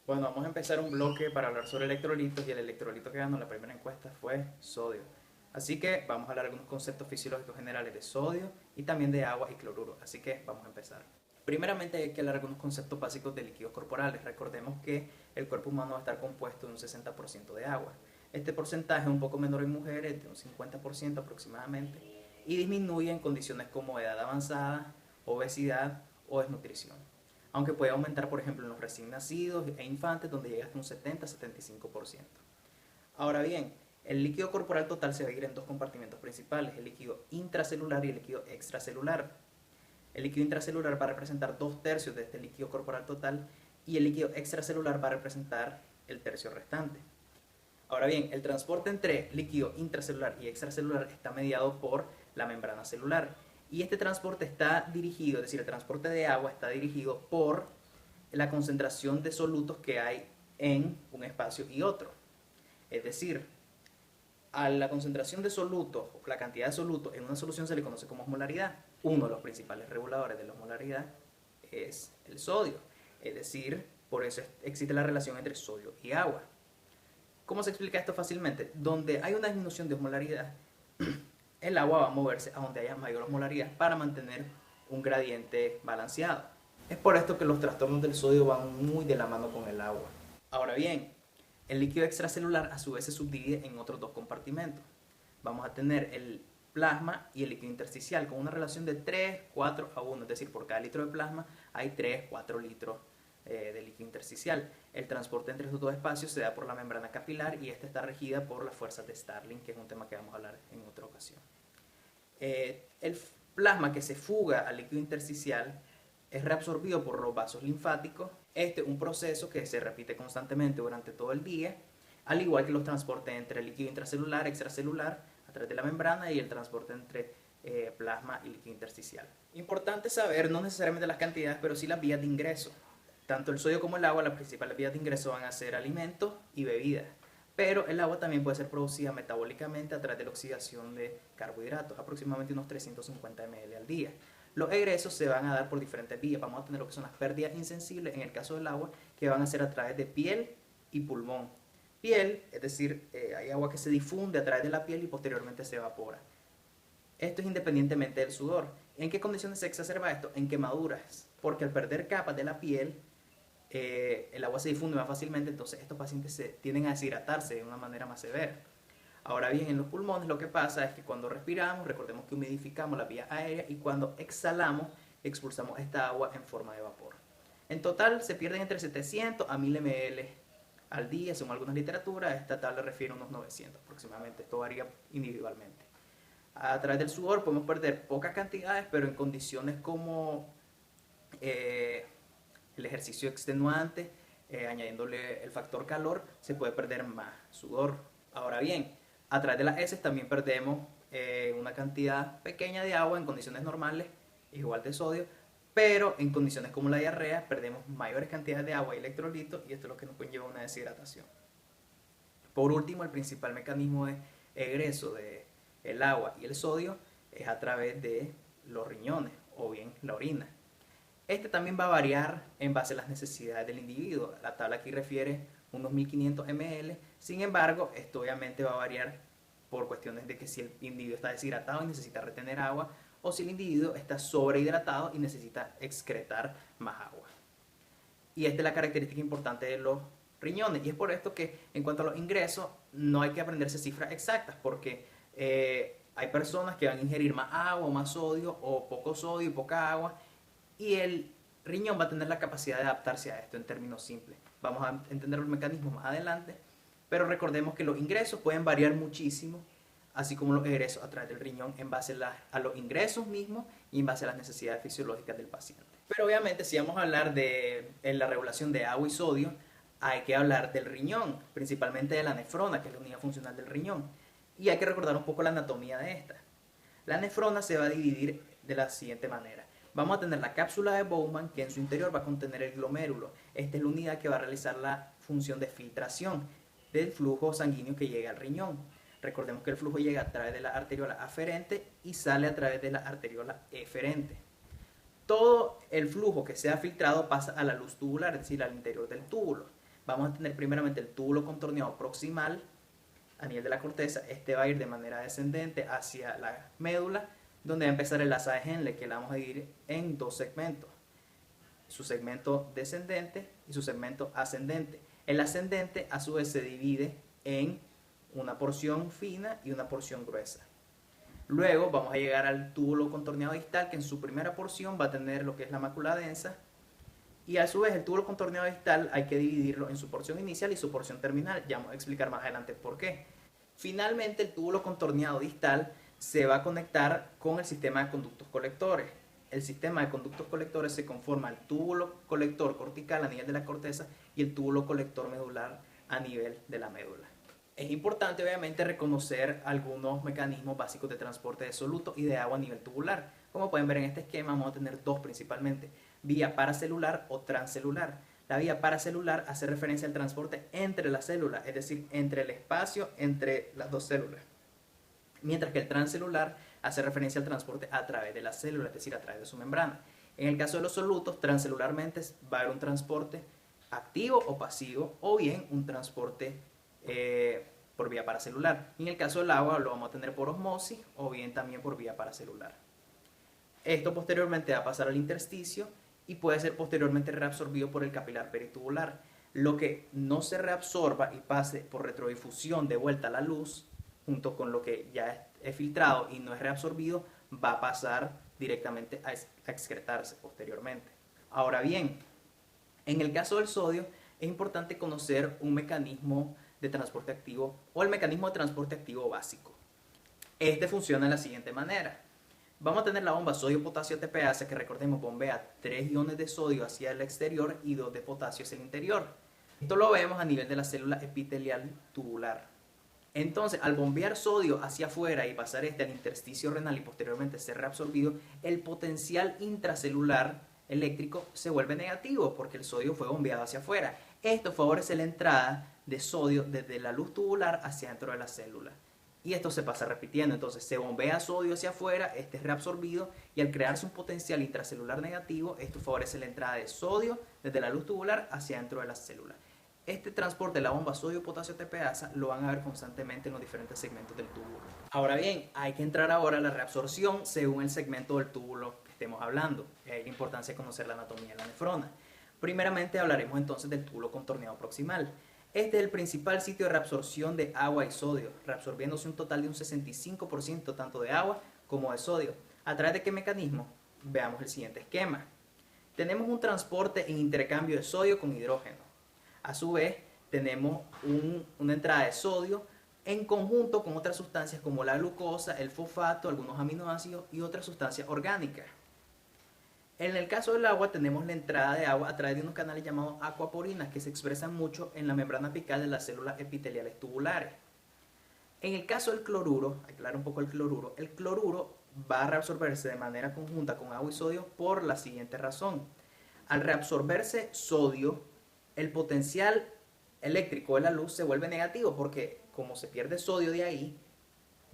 Bueno, vamos a empezar un bloque para hablar sobre electrolitos y el electrolito que ganó la primera encuesta fue sodio. Así que vamos a hablar de algunos conceptos fisiológicos generales de sodio y también de agua y cloruro. Así que vamos a empezar. Primeramente hay que hablar de algunos conceptos básicos de líquidos corporales. Recordemos que el cuerpo humano va a estar compuesto de un 60% de agua. Este porcentaje es un poco menor en mujeres, de un 50% aproximadamente, y disminuye en condiciones como edad avanzada, obesidad o desnutrición, aunque puede aumentar, por ejemplo, en los recién nacidos e infantes, donde llega hasta un 70-75%. Ahora bien, el líquido corporal total se va a dividir en dos compartimentos principales, el líquido intracelular y el líquido extracelular. El líquido intracelular va a representar 2/3 de este líquido corporal total y el líquido extracelular va a representar el tercio restante. Ahora bien, el transporte entre líquido intracelular y extracelular está mediado por la membrana celular. Y este transporte está dirigido, es decir, el transporte de agua está dirigido por la concentración de solutos que hay en un espacio y otro. Es decir, a la concentración de solutos o la cantidad de solutos en una solución se le conoce como osmolaridad. Uno de los principales reguladores de la osmolaridad es el sodio. Es decir, por eso existe la relación entre sodio y agua. ¿Cómo se explica esto fácilmente? Donde hay una disminución de osmolaridad, el agua va a moverse a donde haya mayor osmolaridad para mantener un gradiente balanceado. Es por esto que los trastornos del sodio van muy de la mano con el agua. Ahora bien, el líquido extracelular a su vez se subdivide en otros dos compartimentos. Vamos a tener el plasma y el líquido intersticial con una relación de 3:4:1, es decir, por cada litro de plasma hay 3-4 litros de líquido intersticial. El transporte entre estos dos espacios se da por la membrana capilar y esta está regida por las fuerzas de Starling, que es un tema que vamos a hablar en otra ocasión. El plasma que se fuga al líquido intersticial es reabsorbido por los vasos linfáticos. Este es un proceso que se repite constantemente durante todo el día, al igual que los transportes entre líquido intracelular, extracelular, a través de la membrana, y el transporte entre plasma y líquido intersticial. Importante saber, no necesariamente las cantidades, pero sí las vías de ingreso. Tanto el sodio como el agua, las principales vías de ingreso van a ser alimentos y bebidas. Pero el agua también puede ser producida metabólicamente a través de la oxidación de carbohidratos, aproximadamente unos 350 ml al día. Los egresos se van a dar por diferentes vías. Vamos a tener lo que son las pérdidas insensibles, en el caso del agua, que van a ser a través de piel y pulmón. Piel, es decir, hay agua que se difunde a través de la piel y posteriormente se evapora. Esto es independientemente del sudor. ¿En qué condiciones se exacerba esto? En quemaduras, porque al perder capas de la piel, el agua se difunde más fácilmente, entonces estos pacientes tienden a deshidratarse de una manera más severa. Ahora bien, en los pulmones lo que pasa es que cuando respiramos, recordemos que humidificamos la vía aérea, y cuando exhalamos, expulsamos esta agua en forma de vapor. En total se pierden entre 700 a 1000 ml al día, según algunas literaturas. Esta tabla refiere a unos 900 aproximadamente, esto varía individualmente. A través del sudor podemos perder pocas cantidades, pero en condiciones como el ejercicio extenuante, añadiéndole el factor calor, se puede perder más sudor. Ahora bien, a través de las heces también perdemos una cantidad pequeña de agua en condiciones normales, igual de sodio, pero en condiciones como la diarrea perdemos mayores cantidades de agua y electrolitos, y esto es lo que nos conlleva a una deshidratación. Por último, el principal mecanismo de egreso del agua y el sodio es a través de los riñones o bien la orina. Este también va a variar en base a las necesidades del individuo. La tabla aquí refiere unos 1500 ml. Sin embargo, esto obviamente va a variar por cuestiones de que si el individuo está deshidratado y necesita retener agua, o si el individuo está sobrehidratado y necesita excretar más agua. Y esta es la característica importante de los riñones. Y es por esto que en cuanto a los ingresos no hay que aprenderse cifras exactas, porque hay personas que van a ingerir más agua o más sodio, o poco sodio y poca agua, y el riñón va a tener la capacidad de adaptarse a esto en términos simples. Vamos a entender los mecanismos más adelante, pero recordemos que los ingresos pueden variar muchísimo, así como los egresos a través del riñón, en base a los ingresos mismos y en base a las necesidades fisiológicas del paciente. Pero obviamente, si vamos a hablar de la regulación de agua y sodio, hay que hablar del riñón, principalmente de la nefrona, que es la unidad funcional del riñón. Y hay que recordar un poco la anatomía de esta. La nefrona se va a dividir de la siguiente manera. Vamos a tener la cápsula de Bowman, que en su interior va a contener el glomérulo. Esta es la unidad que va a realizar la función de filtración del flujo sanguíneo que llega al riñón. Recordemos que el flujo llega a través de la arteriola aferente y sale a través de la arteriola eferente. Todo el flujo que sea filtrado pasa a la luz tubular, es decir, al interior del túbulo. vamos a tener primeramente el túbulo contorneado proximal a nivel de la corteza. Este va a ir de manera descendente hacia la médula, donde va a empezar el asa de Henle, que la vamos a dividir en dos segmentos: su segmento descendente y su segmento ascendente. El ascendente a su vez se divide en una porción fina y una porción gruesa. Luego vamos a llegar al túbulo contorneado distal, que en su primera porción va a tener lo que es la mácula densa, y a su vez el túbulo contorneado distal hay que dividirlo en su porción inicial y su porción terminal. Ya vamos a explicar más adelante por qué. Finalmente, el túbulo contorneado distal se va a conectar con el sistema de conductos colectores. El sistema de conductos colectores se conforma el túbulo colector cortical a nivel de la corteza y el túbulo colector medular a nivel de la médula. Es importante obviamente reconocer algunos mecanismos básicos de transporte de soluto y de agua a nivel tubular. Como pueden ver en este esquema, vamos a tener dos principalmente: vía paracelular o transcelular. La vía paracelular hace referencia al transporte entre las células, es decir, entre el espacio entre las dos células. Mientras que el transcelular hace referencia al transporte a través de la célula, es decir, a través de su membrana. En el caso de los solutos, transcelularmente va a haber un transporte activo o pasivo, o bien un transporte por vía paracelular. Y en el caso del agua lo vamos a tener por osmosis o bien también por vía paracelular. Esto posteriormente va a pasar al intersticio y puede ser posteriormente reabsorbido por el capilar peritubular. Lo que no se reabsorba y pase por retrodifusión de vuelta a la luz, junto con lo que ya es filtrado y no es reabsorbido, va a pasar directamente a excretarse posteriormente. Ahora bien, en el caso del sodio es importante conocer un mecanismo de transporte activo o el mecanismo de transporte activo básico. Este funciona de la siguiente manera. Vamos a tener la bomba sodio-potasio TPase, que recordemos bombea 3 iones de sodio hacia el exterior y 2 de potasio hacia el interior. Esto lo vemos a nivel de la célula epitelial tubular. Entonces, al bombear sodio hacia afuera y pasar este al intersticio renal y posteriormente ser reabsorbido, el potencial intracelular eléctrico se vuelve negativo porque el sodio fue bombeado hacia afuera. Esto favorece la entrada de sodio desde la luz tubular hacia dentro de la célula. Y esto se pasa repitiendo, entonces se bombea sodio hacia afuera, este es reabsorbido y al crearse un potencial intracelular negativo, esto favorece la entrada de sodio desde la luz tubular hacia dentro de la célula. Este transporte de la bomba sodio-potasio TPasa lo van a ver constantemente en los diferentes segmentos del túbulo. Ahora bien, hay que entrar ahora a la reabsorción según el segmento del túbulo que estemos hablando. Hay la importancia de conocer la anatomía de la nefrona. Primeramente hablaremos entonces del túbulo contorneado proximal. Este es el principal sitio de reabsorción de agua y sodio, reabsorbiéndose un total de un 65% tanto de agua como de sodio. ¿A través de qué mecanismo? Veamos el siguiente esquema. Tenemos un transporte en intercambio de sodio con hidrógeno. A su vez, tenemos una entrada de sodio en conjunto con otras sustancias como la glucosa, el fosfato, algunos aminoácidos y otras sustancias orgánicas. En el caso del agua tenemos la entrada de agua a través de unos canales llamados acuaporinas que se expresan mucho en la membrana apical de las células epiteliales tubulares. En el caso del cloruro, aclaro un poco el cloruro va a reabsorberse de manera conjunta con agua y sodio por la siguiente razón. Al reabsorberse sodio, el potencial eléctrico de la luz se vuelve negativo porque como se pierde sodio de ahí,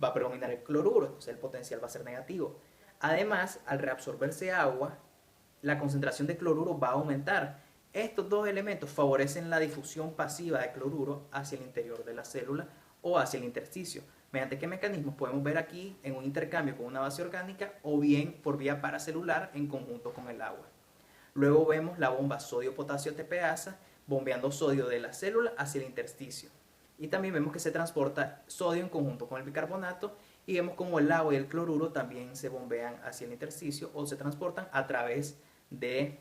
va a predominar el cloruro, entonces el potencial va a ser negativo. Además, al reabsorberse agua, la concentración de cloruro va a aumentar. Estos dos elementos favorecen la difusión pasiva de cloruro hacia el interior de la célula o hacia el intersticio. ¿Mediante qué mecanismos? Podemos ver aquí en un intercambio con una base orgánica o bien por vía paracelular en conjunto con el agua. Luego vemos la bomba sodio-potasio TPasa bombeando sodio de la célula hacia el intersticio. Y también vemos que se transporta sodio en conjunto con el bicarbonato y vemos como el agua y el cloruro también se bombean hacia el intersticio o se transportan a través de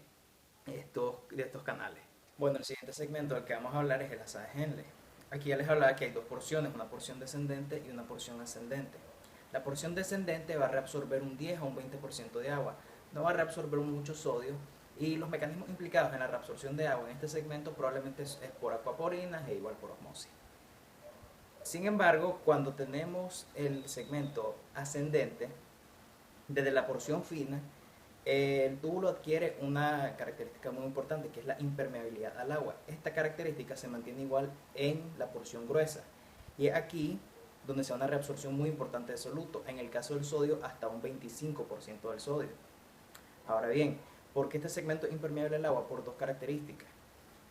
estos canales. Bueno, el siguiente segmento del que vamos a hablar es el asa de Henle. Aquí ya les hablaba que hay dos porciones, una porción descendente y una porción ascendente. La porción descendente va a reabsorber un 10 a un 20% de agua, no va a reabsorber mucho sodio y los mecanismos implicados en la reabsorción de agua en este segmento probablemente es por acuaporinas e igual por osmosis. Sin embargo, cuando tenemos el segmento ascendente, desde la porción fina, el túbulo adquiere una característica muy importante que es la impermeabilidad al agua. Esta característica se mantiene igual en la porción gruesa y es aquí donde se da una reabsorción muy importante de soluto, en el caso del sodio hasta un 25% del sodio. Ahora bien, ¿por qué este segmento es impermeable al agua? Por dos características.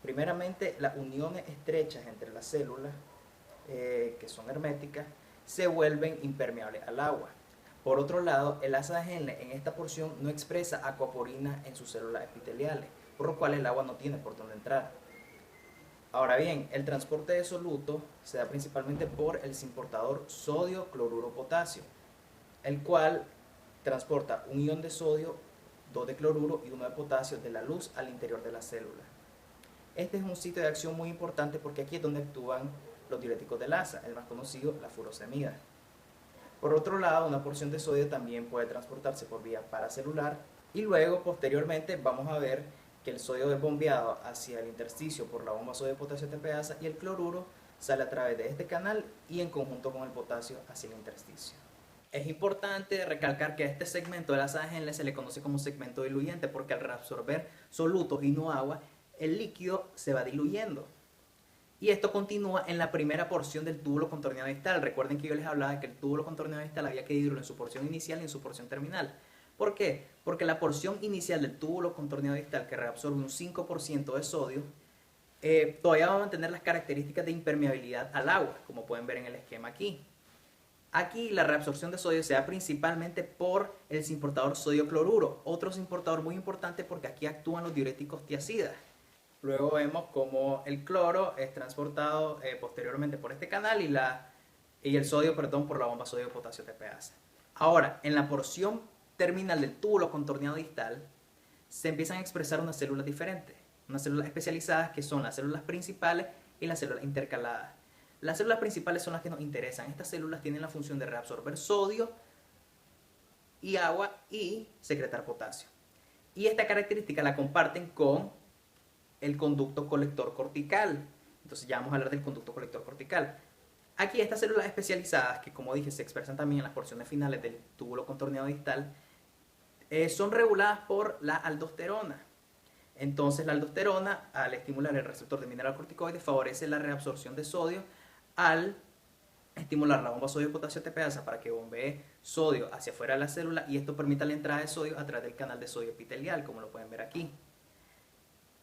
Primeramente, las uniones estrechas entre las células, que son herméticas, se vuelven impermeables al agua. Por otro lado, el asa de Henle en esta porción no expresa aquaporina en sus células epiteliales, por lo cual el agua no tiene por dónde entrar. Ahora bien, el transporte de solutos se da principalmente por el simportador sodio cloruro potasio, el cual transporta un ion de sodio, 2 de cloruro y 1 de potasio de la luz al interior de la célula. Este es un sitio de acción muy importante porque aquí es donde actúan los diuréticos del asa, el más conocido, la furosemida. Por otro lado, una porción de sodio también puede transportarse por vía paracelular y luego, posteriormente, vamos a ver que el sodio es bombeado hacia el intersticio por la bomba sodio-potasio TPasa y el cloruro sale a través de este canal y en conjunto con el potasio hacia el intersticio. Es importante recalcar que a este segmento de la asa de Henle se le conoce como segmento diluyente porque al reabsorber solutos y no agua, el líquido se va diluyendo. Y esto continúa en la primera porción del túbulo contorneado distal. Recuerden que yo les hablaba de que el túbulo contorneado distal había que dividirlo en su porción inicial y en su porción terminal. ¿Por qué? Porque la porción inicial del túbulo contorneado distal, que reabsorbe un 5% de sodio, todavía va a mantener las características de impermeabilidad al agua, como pueden ver en el esquema aquí. Aquí la reabsorción de sodio se da principalmente por el simportador sodio cloruro, otro simportador muy importante porque aquí actúan los diuréticos tiacidas. Luego vemos cómo el cloro es transportado posteriormente por este canal y el sodio, perdón, por la bomba sodio-potasio TPasa. Ahora, en la porción terminal del túbulo contorneado distal, se empiezan a expresar unas células diferentes, unas células especializadas que son las células principales y las células intercaladas. Las células principales son las que nos interesan. Estas células tienen la función de reabsorber sodio y agua y secretar potasio. Y esta característica la comparten con el conducto colector cortical. Entonces ya vamos a hablar del conducto colector cortical. Aquí estas células especializadas, que como dije se expresan también en las porciones finales del túbulo contorneado distal, son reguladas por la aldosterona. Entonces la aldosterona, al estimular el receptor de mineralocorticoides, favorece la reabsorción de sodio al estimular la bomba sodio-potasio TPasa para que bombee sodio hacia afuera de la célula y esto permita la entrada de sodio a través del canal de sodio epitelial, como lo pueden ver aquí.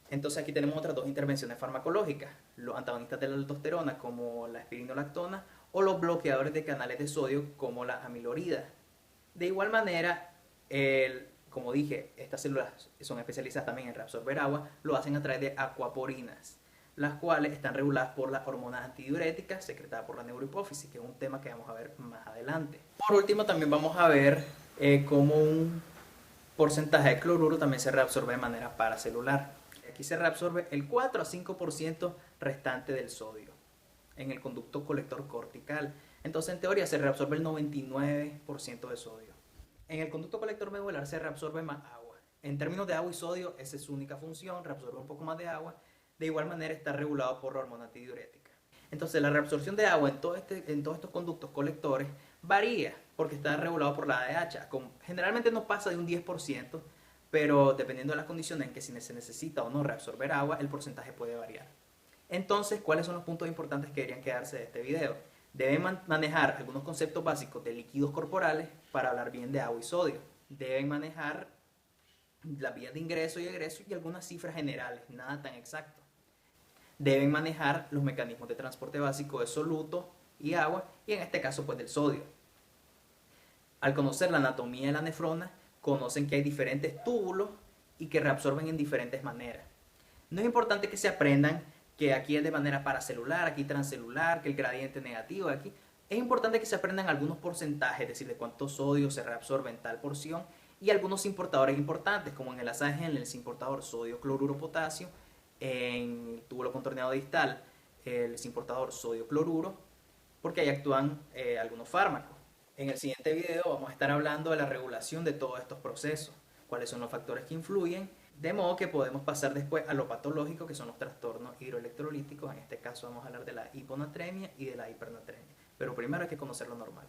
Entonces aquí tenemos otras dos intervenciones farmacológicas, los antagonistas de la aldosterona como la espironolactona o los bloqueadores de canales de sodio como la amilorida. De igual manera, como dije, estas células son especializadas también en reabsorber agua, lo hacen a través de aquaporinas, las cuales están reguladas por las hormonas antidiuréticas secretadas por la neurohipófisis, que es un tema que vamos a ver más adelante. Por último, también vamos a ver cómo un porcentaje de cloruro también se reabsorbe de manera paracelular. Aquí se reabsorbe el 4 a 5% restante del sodio en el conducto colector cortical. Entonces, en teoría, se reabsorbe el 99% de sodio. En el conducto colector medular se reabsorbe más agua. En términos de agua y sodio, esa es su única función, reabsorbe un poco más de agua. De igual manera está regulado por la hormona antidiurética. Entonces la reabsorción de agua en todos estos conductos colectores varía porque está regulado por la ADH. Generalmente no pasa de un 10%, pero dependiendo de las condiciones en que si se necesita o no reabsorber agua, el porcentaje puede variar. Entonces, ¿cuáles son los puntos importantes que deberían quedarse de este video? Deben manejar algunos conceptos básicos de líquidos corporales para hablar bien de agua y sodio. Deben manejar las vías de ingreso y egreso y algunas cifras generales, nada tan exacto. Deben manejar los mecanismos de transporte básico de soluto y agua y en este caso pues del sodio. Al conocer la anatomía de la nefrona, conocen que hay diferentes túbulos y que reabsorben en diferentes maneras. No es importante que se aprendan que aquí es de manera paracelular, aquí transcelular, que el gradiente negativo aquí. Es importante que se aprendan algunos porcentajes, es decir, de cuánto sodio se reabsorbe en tal porción y algunos importadores importantes, como en el asa de Henle, el importador sodio cloruro potasio, en el túbulo contorneado distal, el importador sodio cloruro, porque ahí actúan algunos fármacos. En el siguiente video vamos a estar hablando de la regulación de todos estos procesos, cuáles son los factores que influyen, de modo que podemos pasar después a lo patológico, que son los trastornos hidroelectrolíticos. En este caso vamos a hablar de la hiponatremia y de la hipernatremia, pero primero hay que conocer lo normal.